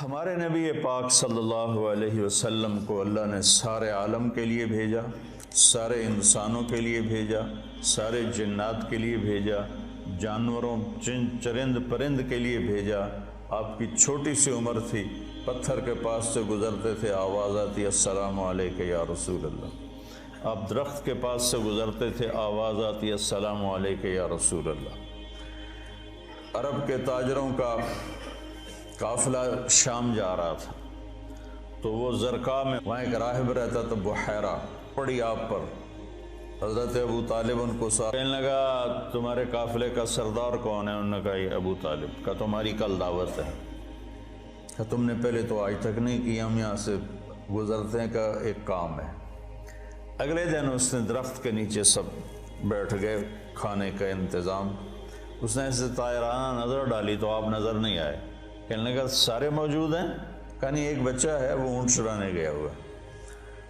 ہمارے نبی پاک صلی اللہ علیہ وسلم کو اللہ نے سارے عالم کے لیے بھیجا، سارے انسانوں کے لیے بھیجا، سارے جنات کے لیے بھیجا، جانوروں چرند پرند کے لیے بھیجا۔ آپ کی چھوٹی سی عمر تھی، پتھر کے پاس سے گزرتے تھے، آواز آتی السلام علیکم یا رسول اللہ۔ آپ درخت کے پاس سے گزرتے تھے، آواز آتی السلام علیکم یا رسول اللہ۔ عرب کے تاجروں کا قافلہ شام جا رہا تھا، تو وہ زرقاء میں وہاں ایک راہب رہتا تھا، بحیرہ، پڑی آپ پر۔ حضرت ابو طالب ان کو کہنے لگا تمہارے قافلے کا سردار کون ہے؟ انہوں نے کہا یہ ابو طالب۔ کہا تمہاری کل دعوت ہے۔ کہا تم نے پہلے تو آج تک نہیں کی، ہم یہاں سے گزرتے ہیں، کا ایک کام ہے۔ اگلے دن اس نے درخت کے نیچے سب بیٹھ گئے، کھانے کا انتظام۔ اس نے ایسے طائرانہ نظر ڈالی تو آپ نظر نہیں آئے۔ کہنے لگا سارے موجود ہیں؟ کہا نہیں، ایک بچہ ہے، وہ اونٹ چرانے گیا ہوا۔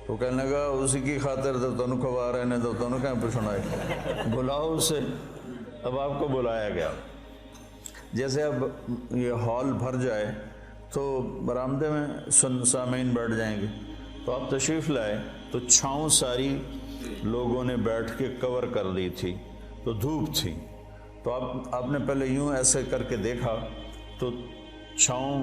تو کہنے لگا اسی کی خاطر تو تنوں کھوا رہے ہیں، تو تنوں کہیں پوچھنا ہے، بلاؤ اسے۔ اب آپ کو بلایا گیا۔ جیسے اب یہ ہال بھر جائے تو برآمدے میں سامعین بیٹھ جائیں گے، تو آپ تشریف لائے تو چھاؤں ساری لوگوں نے بیٹھ کے کور کر دی تھی، تو دھوپ تھی، تو آپ نے پہلے یوں ایسے کر کے دیکھا تو چھاؤں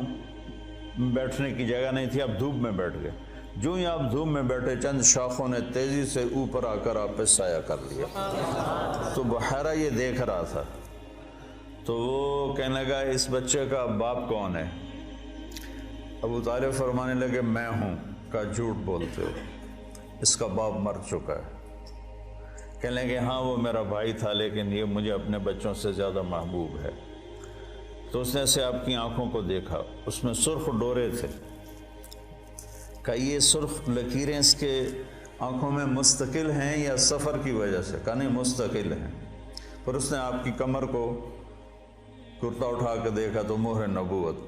بیٹھنے کی جگہ نہیں تھی، آپ دھوپ میں بیٹھ گئے۔ جو ہی آپ دھوپ میں بیٹھے، چند شاخوں نے تیزی سے اوپر آ کر آپ پہ سایہ کر لیا۔ تو بحیرہ یہ دیکھ رہا تھا، تو وہ کہنے لگا اس بچے کا باپ کون ہے؟ ابو طالب فرمانے لگے میں ہوں۔ کہا جھوٹ بولتے ہو، اس کا باپ مر چکا ہے۔ کہنے لگے ہاں وہ میرا بھائی تھا، لیکن یہ مجھے اپنے بچوں سے زیادہ محبوب ہے۔ تو اس نے ایسے آپ کی آنکھوں کو دیکھا، اس میں سرخ ڈورے تھے۔ کہ یہ سرخ لکیریں اس کے آنکھوں میں مستقل ہیں یا سفر کی وجہ سے؟ کہا نہیں، مستقل ہیں۔ پھر اس نے آپ کی کمر کو کرتا اٹھا کے دیکھا تو مہر نبوت۔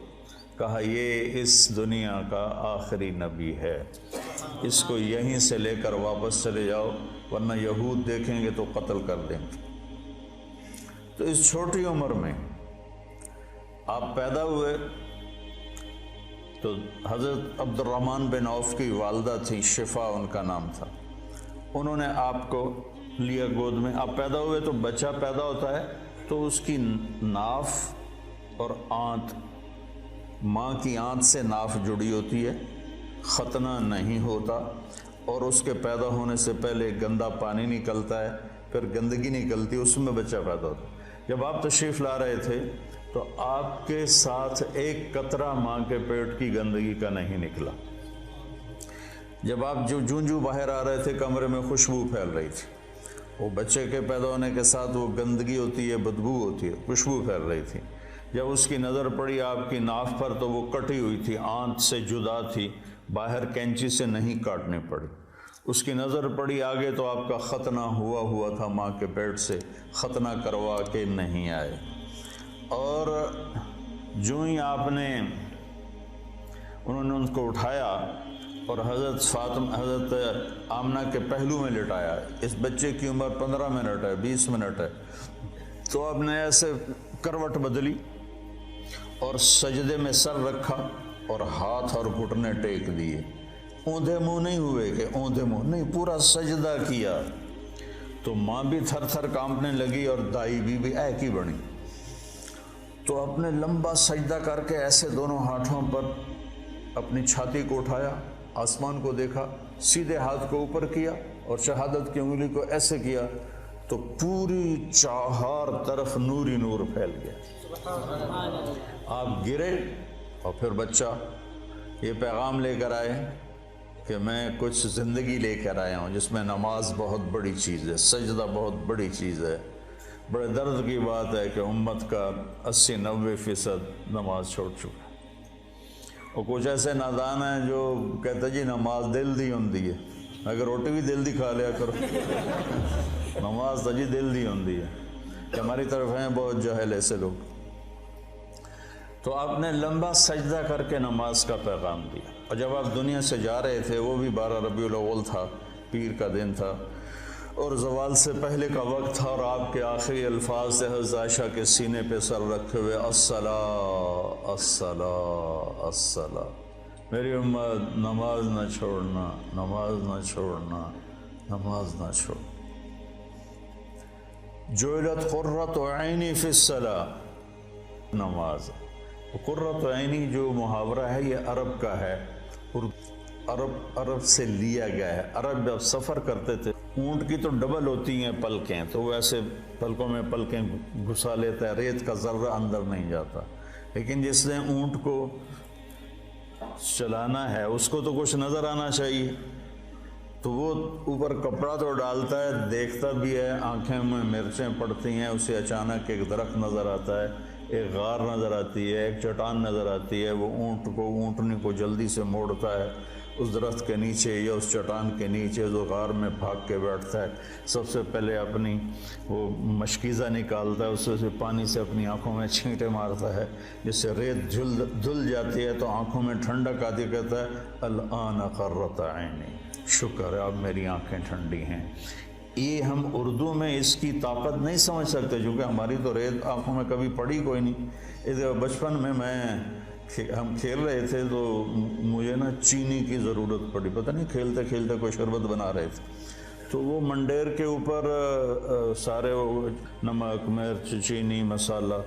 کہا یہ اس دنیا کا آخری نبی ہے، اس کو یہیں سے لے کر واپس چلے جاؤ، ورنہ یہود دیکھیں گے تو قتل کر دیں گے۔ تو اس چھوٹی عمر میں آپ پیدا ہوئے تو حضرت عبد الرحمن بن عوف کی والدہ تھی، شفا ان کا نام تھا، انہوں نے آپ کو لیا گود میں۔ آپ پیدا ہوئے تو بچہ پیدا ہوتا ہے تو اس کی ناف اور آنت، ماں کی آنت سے ناف جڑی ہوتی ہے، ختنہ نہیں ہوتا، اور اس کے پیدا ہونے سے پہلے گندا پانی نکلتا ہے، پھر گندگی نکلتی ہے، اس میں بچہ پیدا ہوتا ہے۔ جب آپ تشریف لا رہے تھے تو آپ کے ساتھ ایک قطرہ ماں کے پیٹ کی گندگی کا نہیں نکلا۔ جب آپ جو باہر آ رہے تھے کمرے میں خوشبو پھیل رہی تھی، وہ بچے کے پیدا ہونے کے ساتھ وہ گندگی ہوتی ہے، بدبو ہوتی ہے، خوشبو پھیل رہی تھی۔ جب اس کی نظر پڑی آپ کی ناف پر تو وہ کٹی ہوئی تھی، آنت سے جدا تھی، باہر کینچی سے نہیں کاٹنی پڑی۔ اس کی نظر پڑی آگے تو آپ کا ختنہ ہوا تھا، ماں کے پیٹ سے ختنہ کروا کے نہیں آئے۔ اور جو ہی آپ نے انہوں نے ان کو اٹھایا اور حضرت آمنہ کے پہلو میں لٹایا، اس بچے کی عمر 15 منٹ ہے، 20 منٹ ہے، تو آپ نے ایسے کروٹ بدلی اور سجدے میں سر رکھا اور ہاتھ اور گھٹنے ٹیک دیے۔ اوندھے منہ نہیں ہوئے کہ اوندھے منہ نہیں، پورا سجدہ کیا۔ تو ماں بھی تھر تھر کانپنے لگی اور دائی بھی ایک ہی بنی۔ تو اپنے لمبا سجدہ کر کے ایسے دونوں ہاتھوں پر اپنی چھاتی کو اٹھایا، آسمان کو دیکھا، سیدھے ہاتھ کو اوپر کیا اور شہادت کی انگلی کو ایسے کیا تو پوری چہار طرف نور ہی نور پھیل گیا۔ آپ گرے اور پھر بچہ یہ پیغام لے کر آئے کہ میں کچھ زندگی لے کر آیا ہوں جس میں نماز بہت بڑی چیز ہے، سجدہ بہت بڑی چیز ہے۔ بڑے درد کی بات ہے کہ امت کا 80-90% نماز چھوڑ چکا ہے، اور کچھ ایسے نادان ہیں جو کہتے جی نماز دل دی ہوندی ہے، اگر روٹی بھی دل دی کھا لیا کرو، نماز تو جی دل دی ہوندی ہے، کہ ہماری طرف ہیں بہت جاہل ایسے لوگ۔ تو آپ نے لمبا سجدہ کر کے نماز کا پیغام دیا، اور جب آپ دنیا سے جا رہے تھے وہ بھی 12 ربیع الاول تھا، پیر کا دن تھا، اور زوال سے پہلے کا وقت تھا، اور آپ کے آخری الفاظ تھے حضرت عائشہ کے سینے پہ سر رکھے ہوئے، الصلاۃ الصلاۃ الصلاۃ، میری امت نماز نہ چھوڑنا، نماز نہ چھوڑنا، نماز نہ چھوڑ۔ جعلت قرۃ عینی فی الصلاۃ، نماز۔ قرۃ عینی جو محاورہ ہے یہ عرب کا ہے، اور عرب سے لیا گیا ہے۔ عرب جب سفر کرتے تھے، اونٹ کی تو ڈبل ہوتی ہیں پلکیں، تو وہ ایسے پلکوں میں پلکیں گھسا لیتا ہے، ریت کا ذرہ اندر نہیں جاتا، لیکن جس نے اونٹ کو چلانا ہے اس کو تو کچھ نظر آنا چاہیے، تو وہ اوپر کپڑا تو ڈالتا ہے، دیکھتا بھی ہے، آنکھیں میں مرچیں پڑتی ہیں، اسے اچانک ایک درخت نظر آتا ہے، ایک غار نظر آتی ہے، ایک چٹان نظر آتی ہے، وہ اونٹنی کو جلدی سے موڑتا ہے اس درخت کے نیچے یا اس چٹان کے نیچے، جو غار میں بھاگ کے بیٹھتا ہے، سب سے پہلے اپنی وہ مشکیزہ نکالتا ہے، اس سے پانی سے اپنی آنکھوں میں چھینٹے مارتا ہے، جس سے ریت دھل جاتی ہے تو آنکھوں میں ٹھنڈک آتی، کہتا ہے الآن قرۃ عینی، شکر ہے اب میری آنکھیں ٹھنڈی ہیں۔ یہ ہم اردو میں اس کی طاقت نہیں سمجھ سکتے، کیونکہ ہماری تو ریت آنکھوں میں کبھی پڑی کوئی نہیں۔ ادھر بچپن میں ہم کھیل رہے تھے تو مجھے نا چینی کی ضرورت پڑی، پتہ نہیں کھیلتے کھیلتے کوئی شربت بنا رہے تھے، تو وہ منڈیر کے اوپر سارے نمک، مرچ، چینی، مسالہ،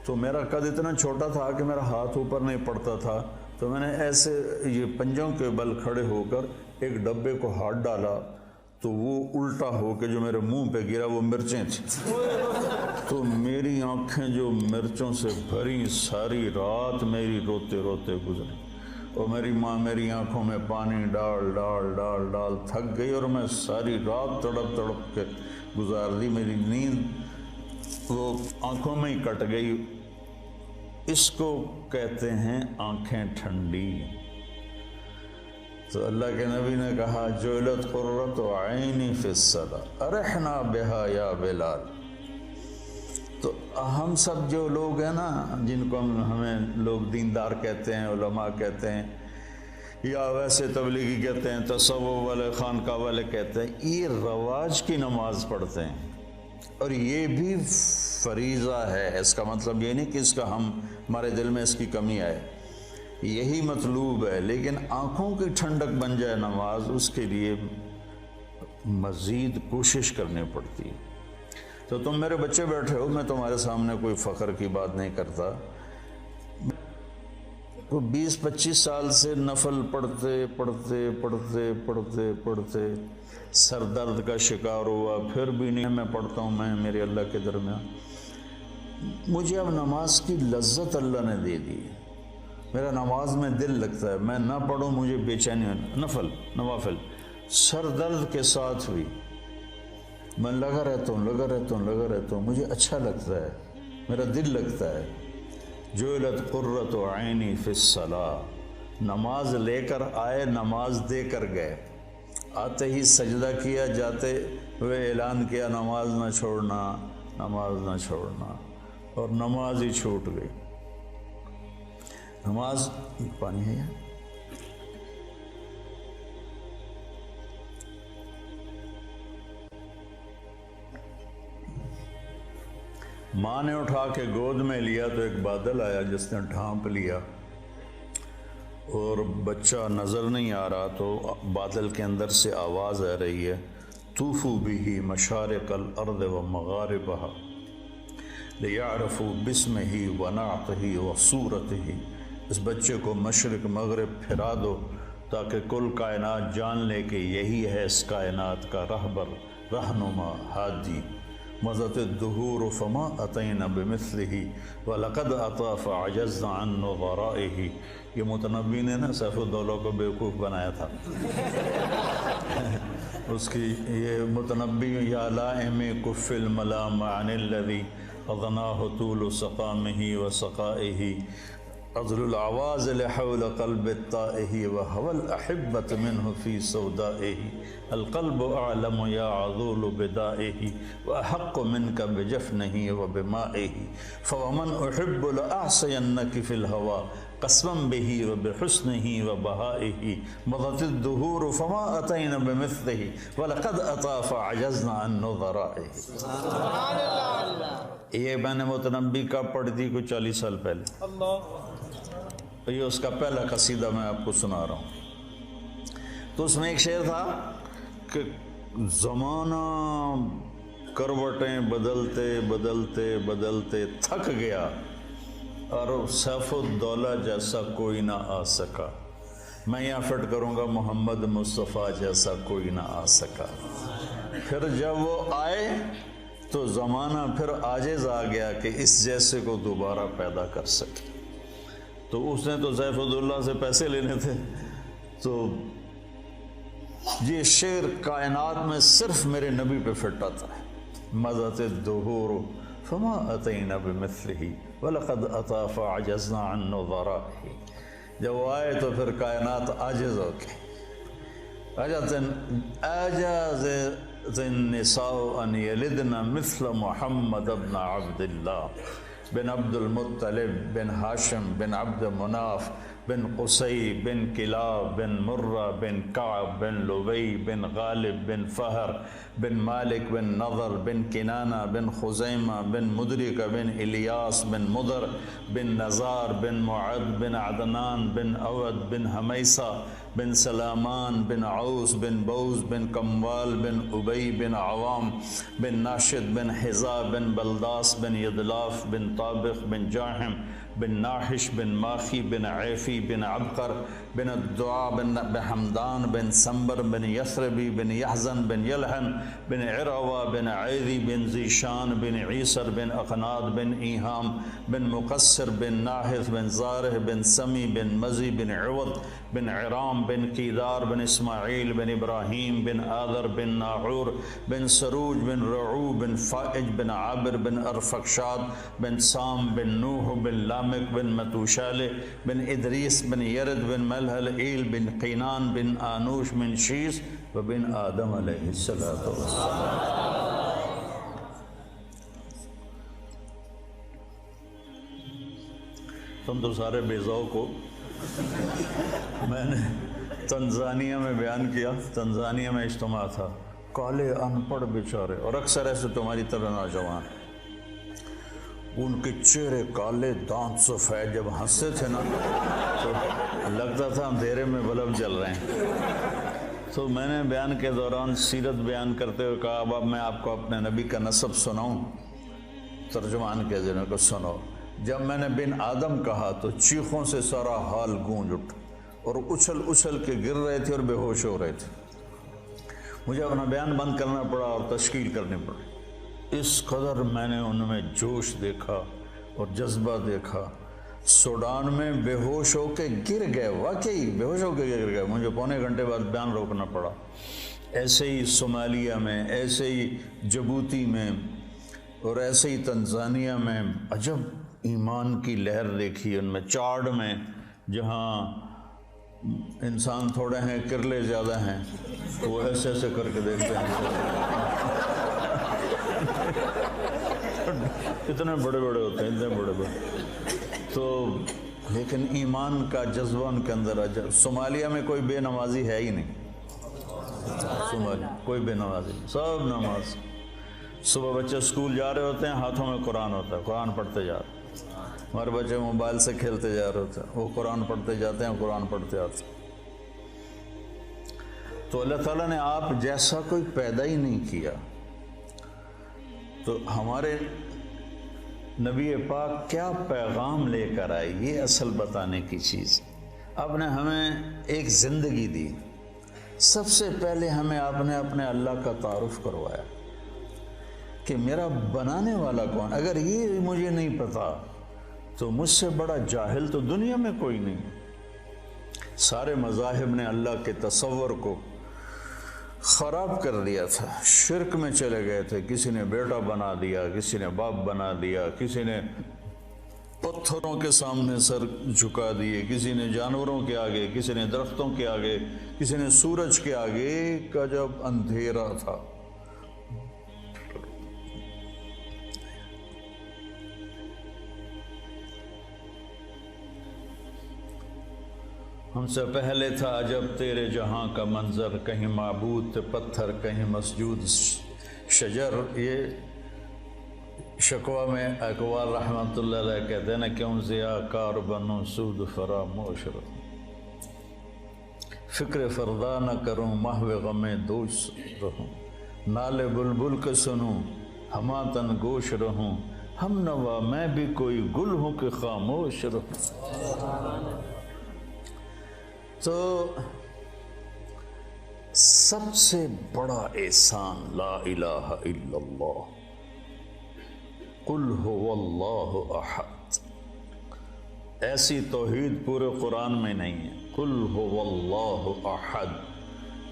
تو میرا قد اتنا چھوٹا تھا کہ میرا ہاتھ اوپر نہیں پڑتا تھا، تو میں نے ایسے یہ پنجوں کے بل کھڑے ہو کر ایک ڈبے کو ہاتھ ڈالا، تو وہ الٹا ہو کے جو میرے منہ پہ گرا وہ مرچیں تھیں، تو میری آنکھیں جو مرچوں سے بھری، ساری رات میری روتے روتے گزری، اور میری ماں میری آنکھوں میں پانی ڈال ڈال ڈال ڈال تھک گئی، اور میں ساری رات تڑپ تڑپ کے گزار دی، میری نیند وہ آنکھوں میں ہی کٹ گئی۔ اس کو کہتے ہیں آنکھیں ٹھنڈی۔ تو اللہ کے نبی نے کہا جعلت قرۃ عینی فی الصلاۃ ارحنا بہا یا بلال۔ تو ہم سب جو لوگ ہیں نا، جن کو ہمیں لوگ دیندار کہتے ہیں، علماء کہتے ہیں، یا ویسے تبلیغی کہتے ہیں، تصوف والے، خانقاہ والے کہتے ہیں، یہ رواج کی نماز پڑھتے ہیں، اور یہ بھی فریضہ ہے۔ اس کا مطلب یہ نہیں کہ اس کا ہمارے دل میں اس کی کمی آئے، یہی مطلوب ہے، لیکن آنکھوں کی ٹھنڈک بن جائے نماز، اس کے لیے مزید کوشش کرنی پڑتی ہے۔ تو تم میرے بچے بیٹھے ہو، میں تمہارے سامنے کوئی فخر کی بات نہیں کرتا، 20-25 سال سے نفل پڑھتے پڑھتے پڑھتے پڑھتے پڑھتے سر درد کا شکار ہوا، پھر بھی نہیں میں پڑھتا ہوں، میں میرے اللہ کے درمیان، مجھے اب نماز کی لذت اللہ نے دے دی، میرا نماز میں دل لگتا ہے، میں نہ پڑھوں مجھے بے چینی ہونا، نوافل سر درد کے ساتھ بھی میں لگا رہتا ہوں، مجھے اچھا لگتا ہے، میرا دل لگتا ہے۔ جعلت قرۃ عینی فی الصلاۃ، نماز لے کر آئے، نماز دے کر گئے، آتے ہی سجدہ کیا، جاتے ہوئے اعلان کیا نماز نہ چھوڑنا، نماز نہ چھوڑنا، اور نماز ہی چھوٹ گئی۔ نماز پانی ہے یا ماں نے اٹھا کے گود میں لیا تو ایک بادل آیا جس نے ڈھانپ لیا، اور بچہ نظر نہیں آ رہا، تو بادل کے اندر سے آواز آ رہی ہے طوفوا بہ مشارق الارض ومغاربہا لیعرفوا باسمہ ونعتہ وصورتہ، اس بچے کو مشرق مغرب پھرا دو تاکہ کل کائنات جان لے کہ یہی ہے اس کائنات کا رہبر، رہنما، ہادی۔ مضت الدہور فما اتینا بمثلہ ولقد اطا فعجزنا عن نظرائہ۔ یہ متنبی نے نا سیف الدولہ کو بیوقوف بنایا تھا، اس کی یہ متنبی یا لائم کف الملام عن الذی اضناہ طول سقامہ وسقائہ، عذل العواز لحول قلب الطائہ وهوى الأحبة منه في سودائه، القلب أعلم يا عذول بدائه وأحق منك بجفنه وبمائه، فومن أحب لأعصينك في الهوى قسما بہی و بحسنہ و بہائہ مضت الدہور فما اتینا بمثلہ ولقد اطا فعجزنا عن نظرائہ۔ یہ میں نے متنبی کا پڑھی تھی کوئی 40 سال پہلے، یہ اس کا پہلا قصیدہ میں آپ کو سنا رہا ہوں۔ تو اس میں ایک شعر تھا کہ زمانہ کروٹیں بدلتے بدلتے بدلتے تھک گیا اور سیف الدولہ جیسا کوئی نہ آ سکا، میں یہاں فٹ کروں گا محمد مصطفیٰ جیسا کوئی نہ آ سکا۔ پھر جب وہ آئے تو زمانہ پھر عاجز آ گیا کہ اس جیسے کو دوبارہ پیدا کر سکے۔ تو اس نے تو سیف الدولہ سے پیسے لینے تھے، تو یہ شعر کائنات میں صرف میرے نبی پہ فٹ آتا ہے۔ مضت الدہور فما اتینا بمثلہ ولقد اطا فعجزنا عن نظرائہ۔ جب وہ آئے تو پھر کائنات عاجز ہو گئی۔ عجز النساء ان یلدن مثل محمد بن عبد اللہ بن عبد المطلب بن ہاشم بن عبد مناف بن قصی بن کلاب بن مرہ بن کعب بن لبی بن غالب بن فہر بن مالک بن نضر بن کنانہ بن خزیمہ بن مدرکہ بن الیاس بن مدر بن نزار بن معد بن عدنان بن اود بن حمیسہ بن سلامان بن عوس بن بوز بن کموال بن ابی بن عوام بن ناشد بن حذا بن بلداس بن یدلاف بن طابق بن جاحم بن ناحش بن ماخی بن عیفی بن عبقر بن الدعاء بن حمدان بن سنبر بن یثربی بن یحزن بن یلحن بن عروہ بن عیدی بن ذیشان بن عیسر بن اقناد بن ایہام بن مقصر بن ناحث بن زارح بن سمی بن مزی بن عوض بن عرام بن قیدار بن اسماعیل بن ابراہیم بن آذر بن ناعور بن سروج بن رعو بن فائج بن عابر بن ارفقشاد بن سام بن نوح بن لامک بن متوشالہ بن ادریس بن یرد بن ملحل ایل بن قینان بن آنوش بن شیس و بن آدم علیہ السلام۔ تم تو سارے بے ذوق ہو۔ میں نے تنزانیہ میں بیان کیا، تنزانیہ میں اجتماع تھا، کالے ان پڑھ بیچارے، اور اکثر ایسے تمہاری طرح نوجوان، ان کے چہرے کالے، دانت سفید، جب ہنستے تھے نا تو لگتا تھا اندھیرے میں بلب جل رہے ہیں۔ تو میں نے بیان کے دوران سیرت بیان کرتے ہوئے کہا اب میں آپ کو اپنے نبی کا نسب سناؤں؟ ترجمان کے ذریعے کو سنو۔ جب میں نے بن آدم کہا تو چیخوں سے سارا حال گونج اٹھا اور اچھل اچھل کے گر رہے تھے اور بے ہوش ہو رہے تھے۔ مجھے اپنا بیان بند کرنا پڑا اور تشکیل کرنی پڑی۔ اس قدر میں نے ان میں جوش دیکھا اور جذبہ دیکھا، سوڈان میں بے ہوش ہو کے گر گئے، واقعی بے ہوش ہو کے گر گئے، مجھے پونے گھنٹے بعد بیان روکنا پڑا۔ ایسے ہی صومالیہ میں، ایسے ہی جبوتی میں، اور ایسے ہی تنزانیہ میں عجب ایمان کی لہر دیکھی ان میں۔ چاڈ میں جہاں انسان تھوڑے ہیں کرلے زیادہ ہیں تو وہ ایسے ایسے کر کے دیکھتے ہیں، اتنے بڑے بڑے ہوتے ہیں، اتنے بڑے بڑے، تو لیکن ایمان کا جذبہ ان کے اندر عجب۔ صومالیہ میں کوئی بے نمازی ہے ہی نہیں، صومالیہ کوئی بے نمازی نہیں، سب نماز۔ صبح بچے اسکول جا رہے ہوتے ہیں، ہاتھوں میں قرآن ہوتا ہے، قرآن پڑھتے جا رہے ہیں۔ ہمارے بچے موبائل سے کھیلتے جا رہے ہوتے ہیں، وہ قرآن پڑھتے جاتے ہیں، قرآن پڑھتے آتے ہیں۔ تو اللہ تعالیٰ نے آپ جیسا کوئی پیدا ہی نہیں کیا۔ تو ہمارے نبی پاک کیا پیغام لے کر آئے، یہ اصل بتانے کی چیز۔ آپ نے ہمیں ایک زندگی دی، سب سے پہلے ہمیں آپ نے اپنے اللہ کا تعارف کروایا کہ میرا بنانے والا کون۔ اگر یہ مجھے نہیں پتا تو مجھ سے بڑا جاہل تو دنیا میں کوئی نہیں۔ سارے مذاہب نے اللہ کے تصور کو خراب کر دیا تھا، شرک میں چلے گئے تھے۔ کسی نے بیٹا بنا دیا، کسی نے باپ بنا دیا، کسی نے پتھروں کے سامنے سر جھکا دیے، کسی نے جانوروں کے آگے، کسی نے درختوں کے آگے، کسی نے سورج کے آگے۔ کا جب اندھیرا تھا، ہم سے پہلے تھا عجب تیرے جہاں کا منظر، کہیں معبود تھے پتھر کہیں مسجود شجر۔ یہ شکوہ میں اقوال رحمۃ اللہ علیہ کہتے ہیں نا، کیوں ضیاء کار بنوں سود فراموش رہوں، فکر فردا نہ کروں محو غم دوش رہوں، نالے بلبل کے سنوں ہما تن گوش رہوں، ہم نوا میں بھی کوئی گل ہوں کہ خاموش رہوں۔ تو سب سے بڑا احسان لا الہ الا اللہ، قل هو اللہ احد۔ ایسی توحید پورے قرآن میں نہیں ہے۔ قل هو اللہ احد،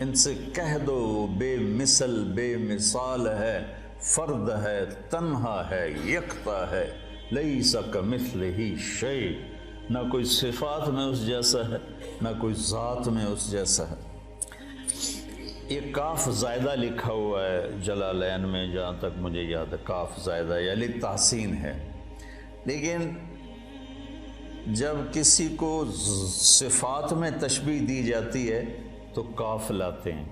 ان سے کہہ دو بے مثل بے مثال ہے، فرد ہے، تنہا ہے، یکتا ہے، لیس کمثلہ شیء، نہ کوئی صفات میں اس جیسا ہے نہ کوئی ذات میں اس جیسا ہے۔ یہ کاف زائدہ لکھا ہوا ہے جلالین میں، جہاں تک مجھے یاد ہے کاف زائدہ یعنی تحسین ہے، لیکن جب کسی کو صفات میں تشبیہ دی جاتی ہے تو کاف لاتے ہیں،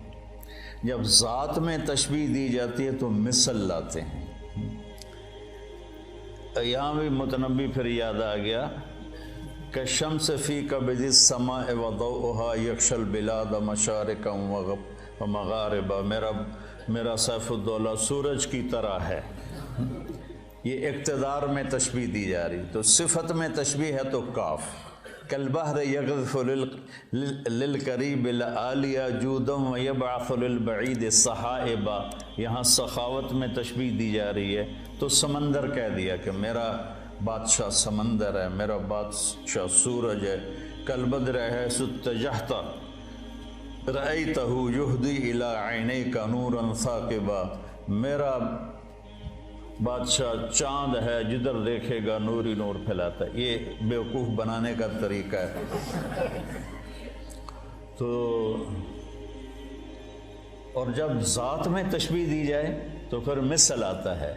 جب ذات میں تشبیہ دی جاتی ہے تو مثل لاتے ہیں۔ یہاں بھی متنبی پھر یاد آ گیا کہ شمس فی کبد السماء وضوءها یکشی البلاد مشارقا ومغاربا، میرا سیف الدولہ سورج کی طرح ہے۔ یہ اقتدار میں تشبیہ دی جا رہی، تو صفت میں تشبیہ ہے تو کاف۔ کالبحر یغرف للقریب العالیہ جودا ویبعث للبعید سحائبا، یہاں سخاوت میں تشبیہ دی جا رہی ہے تو سمندر کہہ دیا کہ میرا بادشاہ سمندر ہے، میرا بادشاہ سورج ہے۔ کالبدر حیث اتجہت رأیتہ یہدی الی عینیک نورا ثاقبا، میرا بادشاہ چاند ہے، جدھر دیکھے گا نور ہی نور پھیلاتا ہے۔ یہ بیوقوف بنانے کا طریقہ ہے۔ تو اور جب ذات میں تشبیہ دی جائے تو پھر مثل آتا ہے۔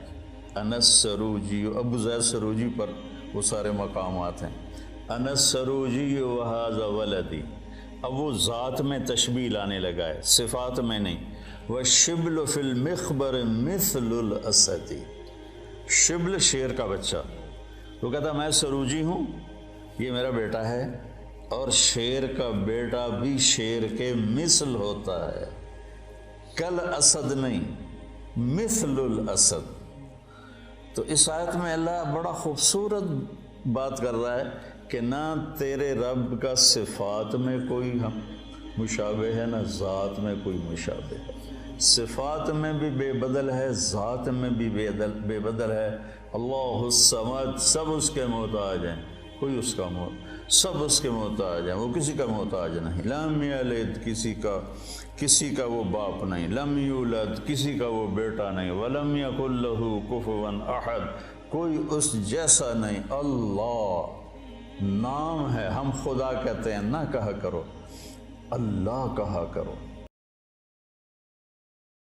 انس سروجی، ابو زید سروجی پر وہ سارے مقامات ہیں۔ انس سروجی وہذا ولدی، اب وہ ذات میں تشبیہ لانے لگا ہے، صفات میں نہیں۔ وَالشِّبْلُ فِي الْمِخْبَرِ مِثْلُ الْأَسَدِ، شبل شیر کا بچہ، وہ کہتا میں سروجی ہوں، یہ میرا بیٹا ہے، اور شیر کا بیٹا بھی شیر کے مثل ہوتا ہے، کل اسد نہیں، مثل الاسد۔ تو اس آیت میں اللہ بڑا خوبصورت بات کر رہا ہے کہ نہ تیرے رب کا صفات میں کوئی مشابہ ہے نہ ذات میں کوئی مشابہ ہے، صفات میں بھی بے بدل ہے، ذات میں بھی بے بدل ہے۔ اللہ الصمد، سب اس کے محتاج ہیں، کوئی اس کا سب اس کے محتاج ہیں، وہ کسی کا محتاج نہیں۔ لم یلد، کسی کا وہ باپ نہیں، لم یولد، کسی کا وہ بیٹا نہیں، ولم یکن لہ کفوا احد، کوئی اس جیسا نہیں۔ اللہ نام ہے، ہم خدا کہتے ہیں، نہ کہا کرو، اللہ کہا کرو۔